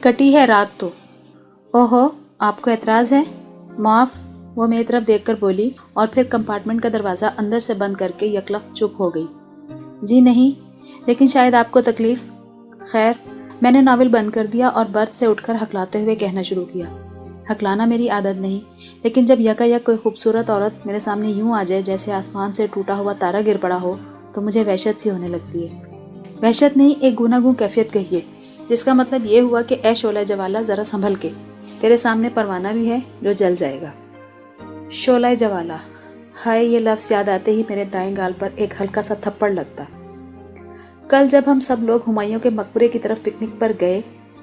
کٹی ہے رات تو۔ اوہو، آپ کو اعتراض ہے؟ معاف، وہ میری طرف دیکھ کر بولی اور پھر کمپارٹمنٹ کا دروازہ اندر سے بند کر کے یکلخت چپ ہو گئی۔ جی نہیں، لیکن شاید آپ کو تکلیف۔ خیر، میں نے ناول بند کر دیا اور برتھ سے اٹھ کر ہکلاتے ہوئے کہنا شروع کیا۔ ہکلانا میری عادت نہیں، لیکن جب یکایک کوئی خوبصورت عورت میرے سامنے یوں آ جائے جیسے آسمان سے ٹوٹا ہوا تارا گر پڑا ہو تو مجھے وحشت سی ہونے لگتی ہے۔ وحشت نہیں، ایک گوناگوں کیفیت کہیے، جس کا مطلب یہ ہوا کہ اے شعلہ جوالہ ذرا سنبھل کے، تیرے سامنے پروانہ بھی ہے جو جل جائے گا۔ شعلہ جوالہ، ہائے، یہ لفظ یاد آتے ہی میرے دائیں گال پر ایک ہلکا سا تھپڑ لگتا۔ کل جب ہم سب لوگ ہمایوں کے مقبرے کی طرف پکنک پر گئے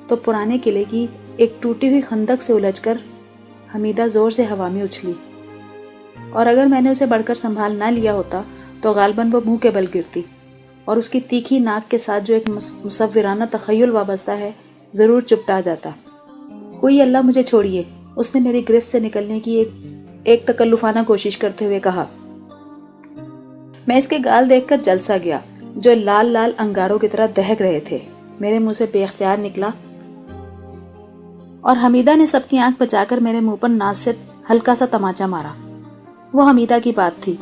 تو پرانے قلعے کی ایک ٹوٹی ہوئی خندق سے الجھ کر حمیدہ زور سے ہوا میں اچھلی، اور اگر میں نے اسے بڑھ کر سنبھال نہ لیا ہوتا تو غالباً وہ منہ کے بل گرتی، اور اس کی تیکھی ناک کے ساتھ جو ایک مصورانہ تخیل وابستہ ہے ضرور چپٹا جاتا۔ کوئی اللہ مجھے چھوڑیے، اس نے میری گرفت سے نکلنے کی ایک تکلفانہ کوشش کرتے ہوئے کہا۔ میں اس کے گال دیکھ کر جل سا گیا جو لال لال انگاروں کی طرح دہک رہے تھے۔ میرے منہ سے بے اختیار نکلا اور حمیدہ نے سب کی آنکھ بچا کر میرے منہ پر ناز سے ہلکا سا تماچا مارا۔ وہ حمیدہ کی بات تھی،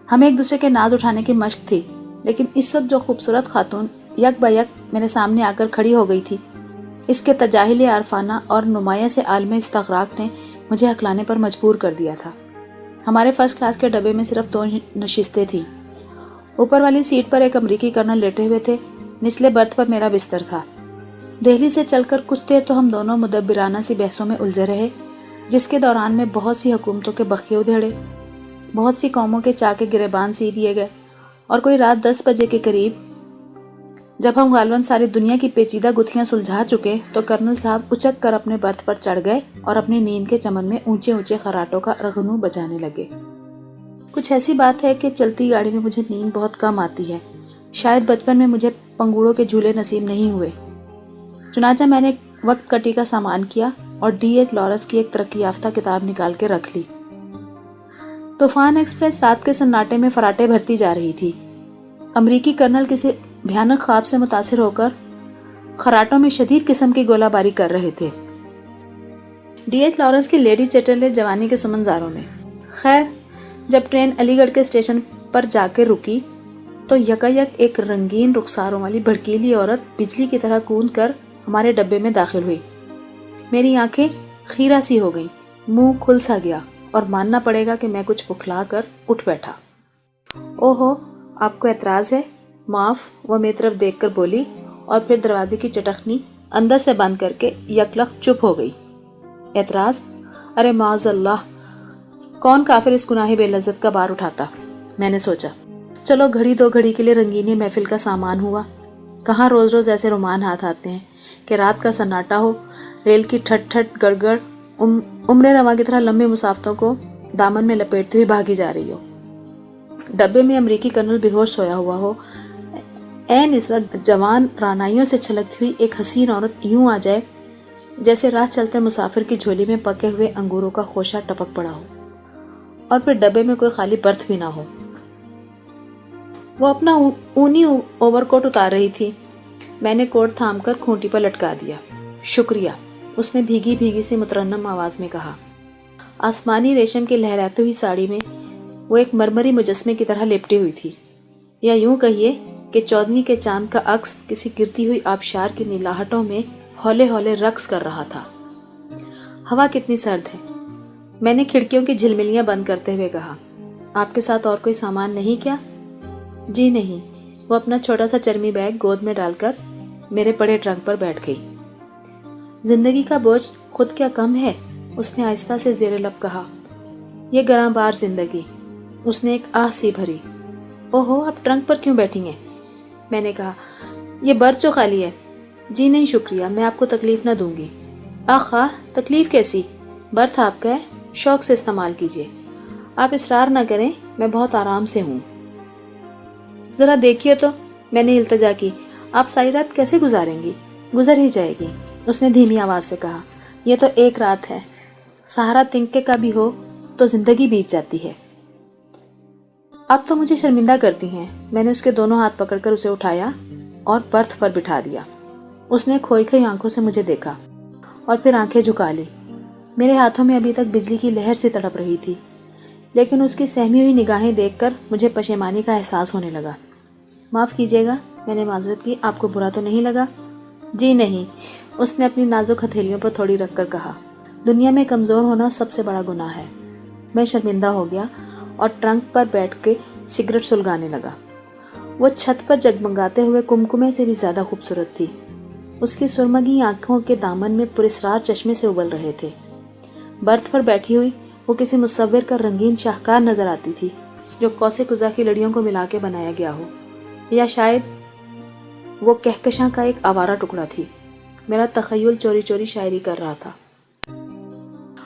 ہمیں ایک دوسرے کے ناز اٹھانے کی مشق تھی، لیکن اس وقت جو خوبصورت خاتون یک با یک میرے سامنے آ کر کھڑی ہو گئی تھی، اس کے تجاہل عارفانہ اور نمایاں سے عالم استغراق نے مجھے ہکلانے پر مجبور کر دیا تھا۔ ہمارے فرسٹ کلاس کے ڈبے میں صرف 2 نشستیں تھیں۔ اوپر والی سیٹ پر ایک امریکی کرنل لیٹے ہوئے تھے، نچلے برتھ پر میرا بستر تھا۔ دہلی سے چل کر کچھ دیر تو ہم دونوں مدبرانہ سی بحثوں میں الجھے رہے، جس کے دوران میں بہت سی حکومتوں کے بخیے ادھیڑے، بہت سی قوموں کے چاکے گریبان سی دیے گئے، اور کوئی رات 10 بجے کے قریب جب ہم غالباً ساری دنیا کی پیچیدہ گتھیاں سلجھا چکے تو کرنل صاحب اچک کر اپنے برتھ پر چڑھ گئے اور اپنی نیند کے چمن میں اونچے اونچے خراٹوں کا رغنو بجانے لگے۔ کچھ ایسی بات ہے کہ چلتی گاڑی میں مجھے نیند بہت کم آتی ہے، شاید بچپن میں مجھے پنگوڑوں کے جھولے نصیب نہیں ہوئے۔ چنانچہ میں نے وقت کٹی کا سامان کیا اور D.H. لارنس کی ایک ترقی یافتہ کتاب نکال کے رکھ لی۔ طوفان ایکسپریس رات کے سناٹے میں فراٹے بھرتی جا رہی تھی۔ امریکی کرنل کسی بھیانک خواب سے متاثر ہو کر خراٹوں میں شدید قسم کی گولہ باری کر رہے تھے۔ D.H. لارنس کی لیڈی چیٹرلے جوانی کے سمنظاروں میں۔ خیر، جب ٹرین علی گڑھ کے اسٹیشن پر جا کے رکی تو یکایک ایک رنگین رخساروں والی بھڑکیلی عورت بجلی کی طرح کود کر ہمارے ڈبے میں داخل ہوئی۔ میری آنکھیں خیرہ سی ہو گئیں، منہ کھل سا گیا، اور ماننا پڑے گا کہ میں کچھ بکھلا کر اٹھ بیٹھا۔ اوہو، آپ کو اعتراض ہے؟ معاف، وہ میری طرف دیکھ کر بولی اور پھر دروازے کی چٹخنی اندر سے بند کر کے یکلخت چپ ہو گئی۔ اعتراض؟ ارے معاذ اللہ، کون کافر اس گناہ بے لذت کا بار اٹھاتا؟ میں نے سوچا۔ چلو گھڑی 2 گھڑی کے لیے رنگینی محفل کا سامان ہوا۔ کہاں روز روز ایسے رومان ہاتھ آتے ہیں کہ رات کا سناٹا ہو، ریل کی ٹھٹ ٹھٹ گڑگڑ عمر رواں کی طرح لمبے مسافتوں کو دامن میں لپیٹتے ہوئی بھاگی جا رہی ہو، ڈبے میں امریکی کرنل بے ہوش سویا ہوا ہو، عین اس وقت جوان رانائیوں سے چھلکتی ہوئی ایک حسین عورت یوں آ جائے جیسے راہ چلتے مسافر کی جھولی میں پکے ہوئے انگوروں کا خوشہ ٹپک پڑا ہو، اور پھر ڈبے میں کوئی خالی برتھ بھی نہ ہو۔ وہ اپنا اونی اوور کوٹ اتار رہی تھی۔ میں نے کوٹ تھام کر کھونٹی پر لٹکا دیا۔ شکریہ، اس نے بھیگی بھیگی سی مترنم آواز میں کہا۔ آسمانی ریشم کی لہراتی ہوئی ساڑی میں وہ ایک مرمری مجسمے کی طرح لپٹی ہوئی تھی، یا یوں کہیے کہ 14ویں کے چاند کا عکس کسی گرتی ہوئی آبشار کی نیلاہٹوں میں ہولے ہولے رقص کر رہا تھا۔ ہوا کتنی سرد ہے، میں نے کھڑکیوں کی جھلملیاں بند کرتے ہوئے کہا۔ آپ کے ساتھ اور کوئی سامان نہیں کیا؟ جی نہیں، وہ اپنا چھوٹا سا چرمی بیگ گود میں ڈال کر میرے بڑے ٹرنک پر بیٹھ گئی۔ زندگی کا بوجھ خود کیا کم ہے، اس نے آہستہ سے زیر لب کہا۔ یہ گراں بار زندگی، اس نے ایک آہ سی بھری۔ اوہو، آپ ٹرنک پر کیوں بیٹھی ہیں؟ میں نے کہا، یہ برتھ جو خالی ہے۔ جی نہیں شکریہ، میں آپ کو تکلیف نہ دوں گی۔ آخا، تکلیف کیسی؟ برتھ آپ کا ہے، شوق سے استعمال کیجیے۔ آپ اصرار نہ کریں، میں بہت آرام سے ہوں۔ ذرا دیکھیے تو، میں نے التجا کی، آپ ساری رات کیسے گزاریں گی؟ گزر ہی جائے گی، اس نے دھیمی آواز سے کہا۔ یہ تو ایک رات ہے، سہارا تنکے کا بھی ہو تو زندگی بیت جاتی ہے۔ اب تو مجھے شرمندہ کرتی ہیں۔ میں نے اس کے دونوں ہاتھ پکڑ کر اسے اٹھایا اور برتھ پر بٹھا دیا۔ اس نے کھوئی کھوئی آنکھوں سے مجھے دیکھا۔ اور پھر آنکھیں جھکا لی۔ میرے ہاتھوں میں ابھی تک بجلی کی لہر سی تڑپ رہی تھی، لیکن اس کی سہمی ہوئی نگاہیں دیکھ کر مجھے پشیمانی کا احساس ہونے لگا۔ معاف کیجیے گا، میں نے معذرت کی، آپ کو برا تو نہیں لگا؟ جی نہیں، اس نے اپنی نازک ہتھیلیوں پر تھوڑی رکھ کر کہا۔ دنیا میں کمزور ہونا سب سے بڑا گناہ ہے۔ میں شرمندہ ہو گیا اور ٹرنک پر بیٹھ کے سگریٹ سلگانے لگا۔ وہ چھت پر جگمگاتے ہوئے کمکمے سے بھی زیادہ خوبصورت تھی۔ اس کی سرمگی آنکھوں کے دامن میں پراسرار چشمے سے ابل رہے تھے۔ برتھ پر بیٹھی ہوئی وہ کسی مصور کا رنگین شاہکار نظر آتی تھی جو قوس قزح کی لڑیوں کو ملا کے بنایا گیا ہو، یا شاید وہ کہکشاں کا ایک آوارہ ٹکڑا تھی۔ میرا تخیل چوری چوری شاعری کر رہا تھا۔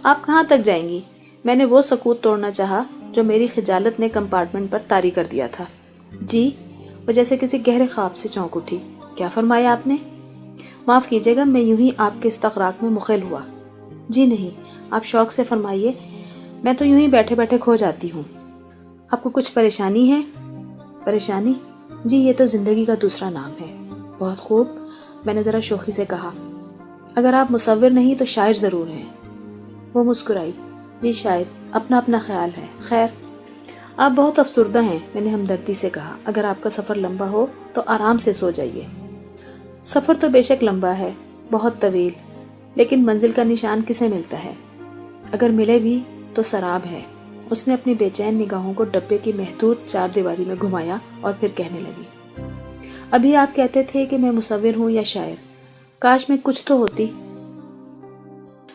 آپ کہاں تک جائیں گی؟ میں نے وہ سکوت توڑنا چاہا جو میری خجالت نے کمپارٹمنٹ پر طاری کر دیا تھا۔ جی؟ وہ جیسے کسی گہرے خواب سے چونک اٹھی۔ کیا فرمایا آپ نے؟ معاف کیجیے گا، میں یوں ہی آپ کے استغراق میں مخل ہوا۔ جی نہیں، آپ شوق سے فرمائیے، میں تو یوں ہی بیٹھے بیٹھے کھو جاتی ہوں۔ آپ کو کچھ پریشانی ہے؟ پریشانی؟ جی، یہ تو زندگی کا دوسرا نام ہے۔ بہت خوب، میں نے ذرا شوخی سے کہا۔ اگر آپ مصور نہیں تو شاعر ضرور ہیں۔ وہ مسکرائی۔ جی شاید، اپنا اپنا خیال ہے۔ خیر، آپ بہت افسردہ ہیں، میں نے ہمدردی سے کہا۔ اگر آپ کا سفر لمبا ہو تو آرام سے سو جائیے۔ سفر تو بے شک لمبا ہے، بہت طویل، لیکن منزل کا نشان کسے ملتا ہے؟ اگر ملے بھی تو سراب ہے۔ اس نے اپنی بے چین نگاہوں کو ڈبے کی محدود چار دیواری میں گھمایا اور پھر کہنے لگی۔ ابھی آپ کہتے تھے کہ میں مصور ہوں یا شاعر، کاش میں کچھ تو ہوتی۔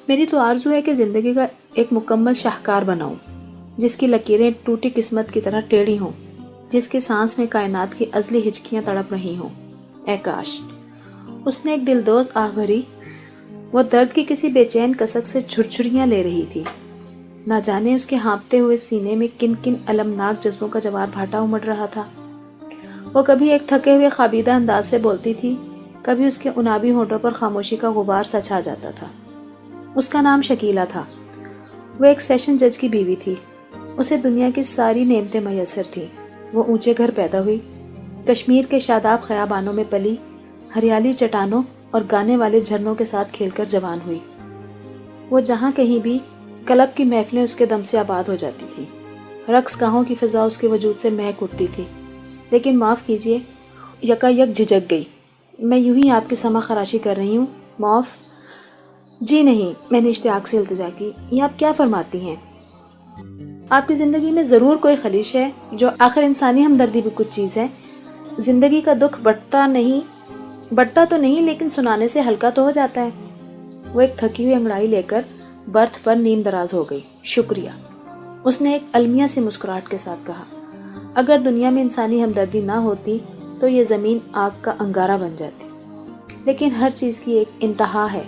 میری تو آرزو ہے کہ زندگی کا ایک مکمل شاہکار بناؤں، جس کی لکیریں ٹوٹی قسمت کی طرح ٹیڑھی ہوں، جس کے سانس میں کائنات کی ازلی ہچکیاں تڑپ رہی ہوں۔ اے کاش! اس نے ایک دلدوز آہ بھری۔ وہ درد کی کسی بے چین کسک سے جھرجھریاں لے رہی تھی۔ نہ جانے اس کے ہانپتے ہوئے سینے میں کن کن المناک جذبوں کا جوار بھاٹا امڑ رہا تھا۔ وہ کبھی ایک تھکے ہوئے خوابیدہ انداز سے بولتی تھی، کبھی اس کے انابی ہونٹوں پر خاموشی کا غبار سا چھا جاتا تھا۔ اس کا نام شکیلہ تھا۔ وہ ایک سیشن جج کی بیوی تھی۔ اسے دنیا کی ساری نعمتیں میسر تھیں۔ وہ اونچے گھر پیدا ہوئی، کشمیر کے شاداب خیابانوں میں پلی، ہریالی چٹانوں اور گانے والے جھرنوں کے ساتھ کھیل کر جوان ہوئی۔ وہ جہاں کہیں بھی کلب کی محفلیں اس کے دم سے آباد ہو جاتی تھی، رقص گاہوں کی فضا اس کے وجود سے مہک اٹھتی تھی۔ لیکن معاف کیجیے، یکا یک جھجک گئی۔ میں یوں ہی آپ کی سما خراشی کر رہی ہوں، معاف۔ جی نہیں، میں نے اشتیاق سے التجا کی، یہ آپ کیا فرماتی ہیں؟ آپ کی زندگی میں ضرور کوئی خلیش ہے، جو آخر انسانی ہمدردی بھی کچھ چیز ہے۔ زندگی کا دکھ بڑھتا تو نہیں، لیکن سنانے سے ہلکا تو ہو جاتا ہے۔ وہ ایک تھکی ہوئی انگڑائی لے کر برتھ پر نیم دراز ہو گئی۔ شکریہ، اس نے ایک المیہ سی مسکراہٹ کے ساتھ کہا۔ اگر دنیا میں انسانی ہمدردی نہ ہوتی تو یہ زمین آگ کا انگارہ بن جاتی، لیکن ہر چیز کی ایک انتہا ہے۔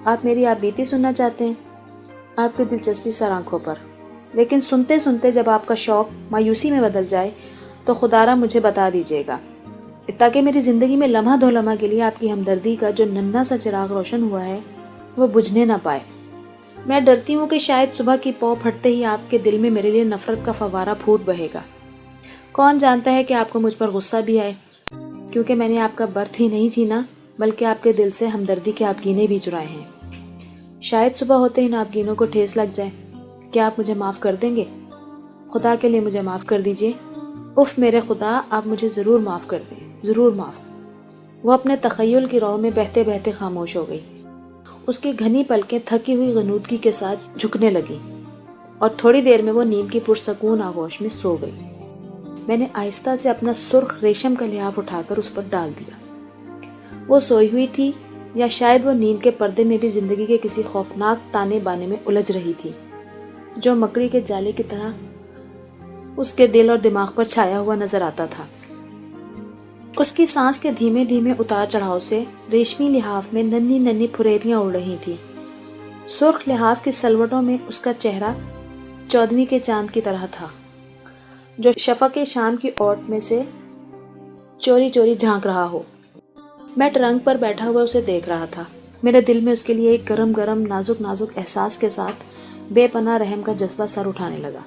آپ میری آپ بیتی سننا چاہتے ہیں؟ آپ کی دلچسپی سر آنکھوں پر، لیکن سنتے سنتے جب آپ کا شوق مایوسی میں بدل جائے تو خدا را مجھے بتا دیجیے گا، تاکہ میری زندگی میں لمحہ دو لمحہ کے لیے آپ کی ہمدردی کا جو ننھا سا چراغ روشن ہوا ہے وہ بجھنے نہ پائے۔ میں ڈرتی ہوں کہ شاید صبح کی پو پھٹتے ہی آپ کے دل میں میرے لیے نفرت کا فوارہ پھوٹ بہے گا۔ کون جانتا ہے کہ آپ کو مجھ پر غصہ بھی آئے، کیونکہ میں نے آپ کا برتھ ہی نہیں چھینا بلکہ آپ کے دل سے ہمدردی کے آبگینے بھی چرائے ہیں۔ شاید صبح ہوتے ہی ان آبگینوں کو ٹھیس لگ جائے۔ کیا آپ مجھے معاف کر دیں گے؟ خدا کے لیے مجھے معاف کر دیجیے۔ اف میرے خدا، آپ مجھے ضرور معاف کر دیں، ضرور معاف۔ وہ اپنے تخیل کی رو میں بہتے بہتے خاموش ہو گئی۔ اس کی گھنی پلکیں تھکی ہوئی غنودگی کے ساتھ جھکنے لگیں اور تھوڑی دیر میں وہ نیند کی پرسکون آغوش میں سو گئی۔ میں نے آہستہ سے اپنا سرخ ریشم کا لحاف اٹھا کر اس پر ڈال دیا۔ وہ سوئی ہوئی تھی یا شاید وہ نیند کے پردے میں بھی زندگی کے کسی خوفناک تانے بانے میں الجھ رہی تھی جو مکڑی کے جالے کی طرح اس کے دل اور دماغ پر چھایا ہوا نظر آتا تھا۔ اس کی سانس کے دھیمے دھیمے اتار چڑھاؤ سے ریشمی لحاف میں ننھی ننھی پھریریاں اڑ رہی تھیں۔ سرخ لحاف کی سلوٹوں میں اس کا چہرہ 14ویں کے چاند کی طرح تھا جو شفق شام کی اوٹ میں سے چوری چوری جھانک رہا ہو۔ میں ٹرنک پر بیٹھا ہوا اسے دیکھ رہا تھا۔ میرے دل میں اس کے لیے ایک گرم گرم نازک نازک احساس کے ساتھ بے پناہ رحم کا جذبہ سر اٹھانے لگا۔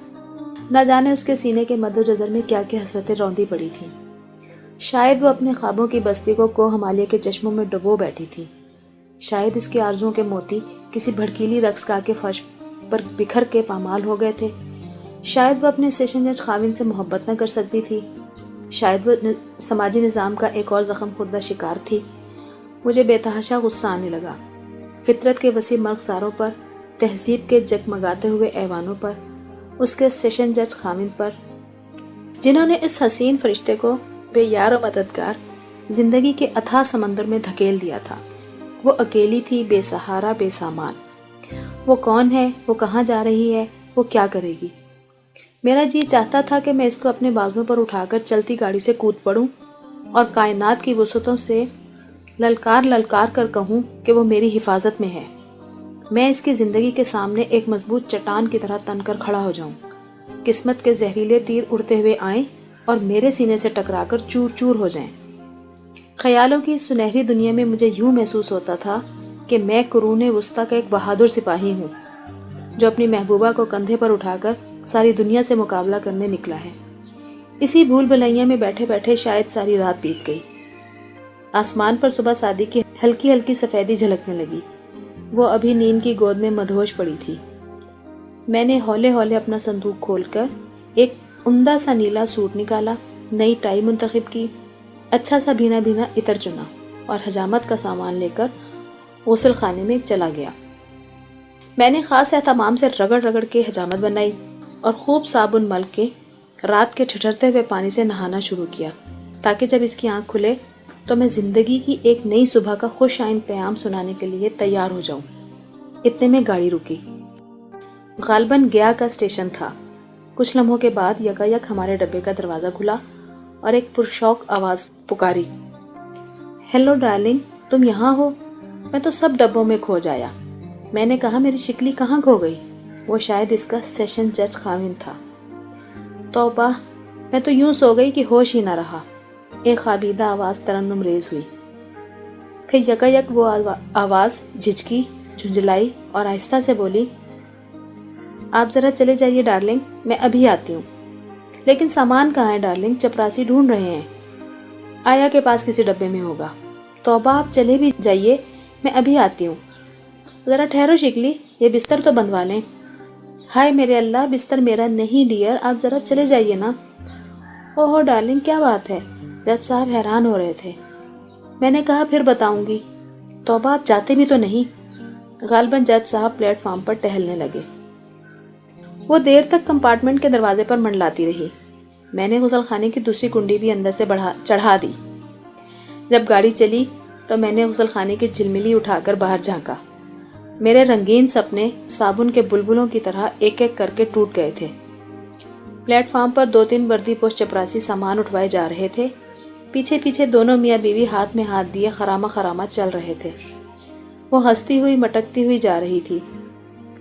نہ جانے اس کے سینے کے مد و جزر میں کیا کیا حسرتیں روندی پڑی تھیں۔ شاید وہ اپنے خوابوں کی بستی کو کوہ ہمالیہ کے چشموں میں ڈبو بیٹھی تھی۔ شاید اس کے آرزوؤں کے موتی کسی بھڑکیلی رقص گاہ کے فرش پر بکھر کے پامال ہو گئے تھے۔ شاید وہ اپنے سیشن جج خاوند سے محبت نہ کر سکتی تھی، شاید وہ سماجی نظام کا ایک اور زخم خوردہ شکار تھی۔ مجھے بے تحاشا غصہ آنے لگا، فطرت کے وسیع مرغزاروں پر، تہذیب کے جگمگاتے ہوئے ایوانوں پر، اس کے سیشن جج خاوند پر، جنہوں نے اس حسین فرشتے کو بے یار و مددگار زندگی کے اتھاہ سمندر میں دھکیل دیا تھا۔ وہ اکیلی تھی، بے سہارا، بے سامان۔ وہ کون ہے؟ وہ کہاں جا رہی ہے؟ وہ کیا کرے گی؟ میرا جی چاہتا تھا کہ میں اس کو اپنے بازوؤں پر اٹھا کر چلتی گاڑی سے کود پڑوں اور کائنات کی وسعتوں سے للکار للکار کر کہوں کہ وہ میری حفاظت میں ہے۔ میں اس کی زندگی کے سامنے ایک مضبوط چٹان کی طرح تن کر کھڑا ہو جاؤں، قسمت کے زہریلے تیر اڑتے ہوئے آئیں اور میرے سینے سے ٹکرا کر چور چور ہو جائیں۔ خیالوں کی سنہری دنیا میں مجھے یوں محسوس ہوتا تھا کہ میں قرون وسطیٰ کا ایک بہادر سپاہی ہوں جو اپنی محبوبہ کو کندھے پر اٹھا کر ساری دنیا سے مقابلہ کرنے نکلا ہے۔ اسی بھول بھلائیاں میں بیٹھے بیٹھے شاید ساری رات بیت گئی۔ آسمان پر صبح صادق کی ہلکی ہلکی سفیدی جھلکنے لگی۔ وہ ابھی نیند کی گود میں مدہوش پڑی تھی۔ میں نے ہولے ہولے اپنا صندوق کھول کر ایک عمدہ سا نیلا سوٹ نکالا، نئی ٹائی منتخب کی، اچھا سا بھینا بھینا عطر چنا اور حجامت کا سامان لے کر غسل خانے میں چلا گیا۔ میں نے خاص اہتمام سے رگڑ رگڑ کے حجامت بنائی اور خوب صابن مل کے رات کے ٹھٹرتے ہوئے پانی سے نہانا شروع کیا تاکہ جب اس کی آنکھ کھلے تو میں زندگی کی ایک نئی صبح کا خوش آئند پیام سنانے کے لیے تیار ہو جاؤں۔ اتنے میں گاڑی رکی۔ غالباً گیا کا اسٹیشن تھا۔ کچھ لمحوں کے بعد یکایک ہمارے ڈبے کا دروازہ کھلا اور ایک پرشوق آواز پکاری، ہیلو ڈارلنگ، تم یہاں ہو؟ میں تو سب ڈبوں میں کھو جایا۔ میں نے کہا میری شکلی کہاں کھو گئی؟ وہ شاید اس کا سیشن جج خاوند تھا۔ توبہ، میں تو یوں سو گئی کہ ہوش ہی نہ رہا۔ ایک خوابیدہ آواز ترنم ریز ہوئی، پھر یکایک وہ آواز جھجکی، جھنجھلائی اور آہستہ سے بولی، آپ ذرا چلے جائیے ڈارلنگ، میں ابھی آتی ہوں۔ لیکن سامان کہاں ہے ڈارلنگ؟ چپراسی ڈھونڈ رہے ہیں، آیا کے پاس کسی ڈبے میں ہوگا۔ توبہ، آپ چلے بھی جائیے، میں ابھی آتی ہوں۔ ذرا ٹھہرو شکلی، یہ بستر تو بندھوا لیں۔ ہائے میرے اللہ، بستر میرا نہیں ڈیئر، آپ ذرا چلے جائیے نا۔ اوہو ڈارلنگ، کیا بات ہے؟ جج صاحب حیران ہو رہے تھے۔ میں نے کہا پھر بتاؤں گی۔ توبہ، آپ جاتے بھی تو نہیں۔ غالباً جج صاحب پلیٹ فارم پر ٹہلنے لگے۔ وہ دیر تک کمپارٹمنٹ کے دروازے پر منڈلاتی رہی۔ میں نے غسل خانے کی دوسری کنڈی بھی اندر سے چڑھا دی۔ جب گاڑی چلی تو میں نے غسل خانے کی جھلملی اٹھا کر باہر جھانکا۔ میرے رنگین سپنے صابن کے بلبلوں کی طرح ایک ایک کر کے ٹوٹ گئے تھے۔ پلیٹ فارم پر 2-3 وردی پوش چپراسی سامان اٹھوائے جا رہے تھے۔ پیچھے پیچھے دونوں میاں بیوی ہاتھ میں ہاتھ دیے خرامہ خرامہ چل رہے تھے۔ وہ ہنستی ہوئی مٹکتی ہوئی جا رہی تھی۔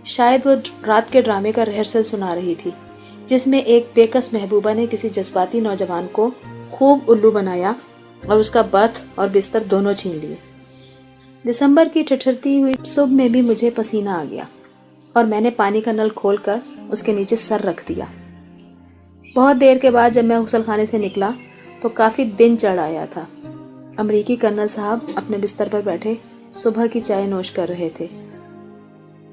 شاید وہ رات کے ڈرامے کا ریہرسل سنا رہی تھی جس میں ایک بے کس محبوبہ نے کسی جذباتی نوجوان کو خوب الو بنایا اور اس کا برتھ اور بستر دونوں چھین لیے۔ دسمبر کی ٹھٹھرتی ہوئی صبح میں بھی مجھے پسینہ آ گیا اور میں نے پانی کا نل کھول کر اس کے نیچے سر رکھ دیا۔ بہت دیر کے بعد جب میں غسل خانے سے نکلا تو کافی دن چڑھ آیا تھا۔ امریکی کرنل صاحب اپنے بستر پر بیٹھے صبح کی چائے نوش کر رہے تھے۔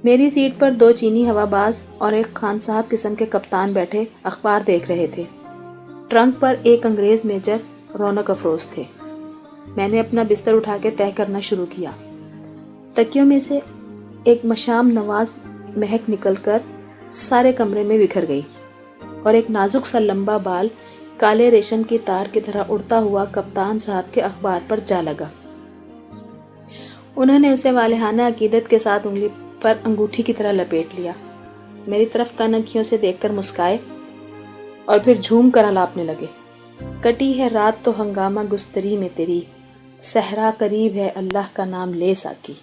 میری سیٹ پر 2 چینی ہوا باز اور ایک خان صاحب قسم کے کپتان بیٹھے اخبار دیکھ رہے تھے۔ ٹرنک پر ایک انگریز میجر رونق افروز تھے۔ میں نے اپنا بستر اٹھا کے طے کرنا شروع کیا۔ تکیوں میں سے ایک مشام نواز مہک نکل کر سارے کمرے میں بکھر گئی اور ایک نازک سا لمبا بال کالے ریشم کی تار کی طرح اڑتا ہوا کپتان صاحب کے اخبار پر جا لگا۔ انہوں نے اسے والہانہ عقیدت کے ساتھ انگلی پر انگوٹھی کی طرح لپیٹ لیا، میری طرف کنکھیوں سے دیکھ کر مسکائے اور پھر جھوم کر الاپنے لگے۔ کٹی ہے رات تو ہنگامہ گستری میں تیری، صحرا قریب ہے اللہ کا نام لے ساکی۔